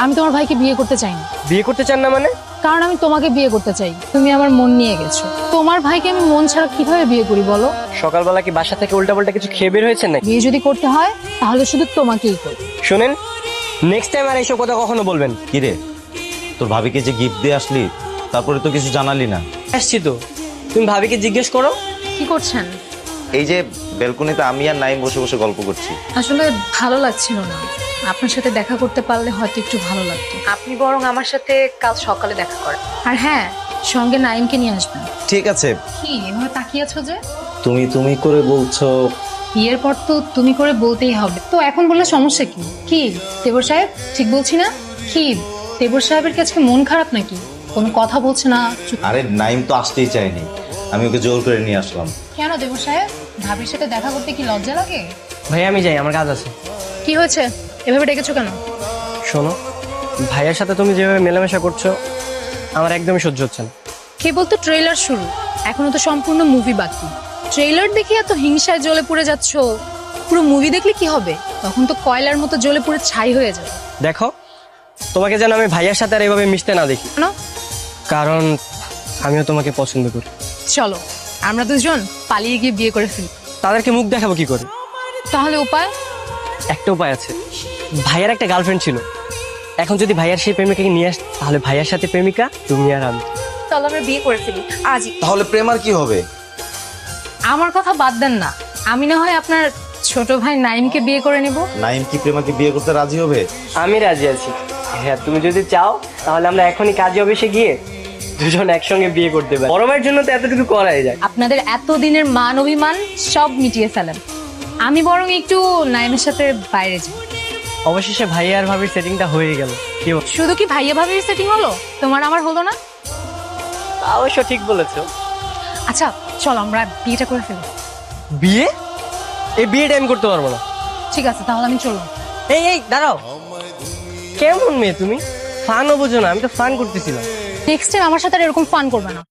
আমি তোমার ভাইকে বিয়ে করতে চাই না। বিয়ে করতে চান না মানে? কারণ আমি তোমাকে বিয়ে করতে চাই, তুমি আমার মন নিয়ে গেছো। তোমার ভাইকে আমি মন ছাড়া কিভাবে বিয়ে করি বলো? সকালবেলা কি বাসা থেকে উল্টাপাল্টা কিছু খেয়ে বের হয়েছেন নাকি? বিয়ে যদি করতে হয় তাহলে শুধু তোমাকেই করি। শুনেন, নেক্সট টাইম আর এইসব কথা কখনো বলবেন। কিরে, তোর ভাবিকে যে গিফট দিয়ে আসলি তারপরে তো কিছু জানালি না। আসছি তো, তুমি ভাবিকে জিজ্ঞেস করো। কি করছেন? এই যে ব্যালকনিতে আমি আর নাইম বসে বসে গল্প করছি। আসলে ভালো লাগছিল না, আপনার সাথে দেখা করতে পারলে হয়তো একটু ভালো লাগতো। আপনি বরং আমার সাথে কাল সকালে দেখা করেন। আর হ্যাঁ, সঙ্গে নাইমকে নিয়ে আসবেন। ঠিক আছে। কি এভাবে তাকিয়ে আছো যে? তুমি তুমি করে বলছো। বিয়ের পর তো তুমি করে বলতেই হবে, তো এখন বললে সমস্যা কি? কি দেবর সাহেব, ঠিক বলছি না? কি দেবর সাহেবের কাছে মন খারাপ নাকি? কোনো কথা বলছে না, চুপ। আরে নাইম তো আসতেই চাইনি, আমি ওকে জোর করে নিয়ে আসলাম। কেন দেবর সাহেব, ভাবির সাথে দেখা করতে কি লজ্জা লাগে? ভাই আমি যাই, আমার কাজ আছে। কি হয়েছে, এভাবে ডেকেছো কেন? শোনো, ভাইয়ের সাথে তুমি যেভাবে মেলামেশা করছো আমার একদমই সহ্য হচ্ছে না। কেবল তো ট্রেলার শুরু, এখনো তো সম্পূর্ণ মুভি বাকি। ট্রেলার দেখে এত হিংসায় জ্বলে পুড়ে যাচ্ছ, পুরো মুভি দেখলে কি হবে? তখন তো কয়লার মতো জ্বলে পুড়ে ছাই হয়ে যাবে। দেখো, তোমাকে যেন আমি ভাইয়ের সাথে আর এভাবে মিশতে না দেখি, কেন? কারণ আমিও তোমাকে পছন্দ করি। চলো আমরা দুজন পালিয়ে গিয়ে বিয়ে করে ফেলি। তাদেরকে মুখ দেখাবো কি করে? তাহলে উপায়? একটা উপায় আছে। ভাইয়ার একটা গার্লফ্রেন্ড ছিল, এখন যদি ভাইয়ার সেই প্রেমিকাকে নিয়ে আস, তাহলে ভাইয়ার সাথে প্রেমিকা তুমি আর আমি। তাহলে আমরা বিয়ে করে ফেলি আজই। তাহলে প্রেম আর কি হবে? আমার কথা বাদ দেন না, আমি না হয় আপনার ছোট ভাই নাইমকে বিয়ে করে নেব। নাইম কি প্রেমাকে বিয়ে করতে রাজি হবে? আমি রাজি আছি। হ্যাঁ, তুমি যদি চাও তাহলে আমরা এখনই কাজী অফিসে গিয়ে দুজন একসঙ্গে বিয়ে করতে পারি। বড় ভাইয়ের জন্য তো এতটুকু করাই যায়। আপনাদের এতদিনের মান অভিমান সব মিটিয়ে ফেলেন। আমি বরং একটু নাইমের সাথে বাইরে যাই। অবশেষে ভাইয়া আর ভাবির সেটিংটা হয়ে গেল। কি বল? শুধু কি ভাইয়া ভাবির সেটিং হলো, তোমার আমার হলো না? অবশ্য ঠিক বলেছো। আচ্ছা চলো আমরা বিয়েটা করে ফেলি। বিয়ে? এই বিয়েটা আমি করতে পারবো না। ঠিক আছে তাহলে আমি চললাম। এই এই দাঁড়াও, কেমন মেয়ে তুমি? ফানও বোঝো না, আমি তো ফান করতেছিলাম। নেক্সট টাইম আমার সাথে আর এরকম ফান করবে না।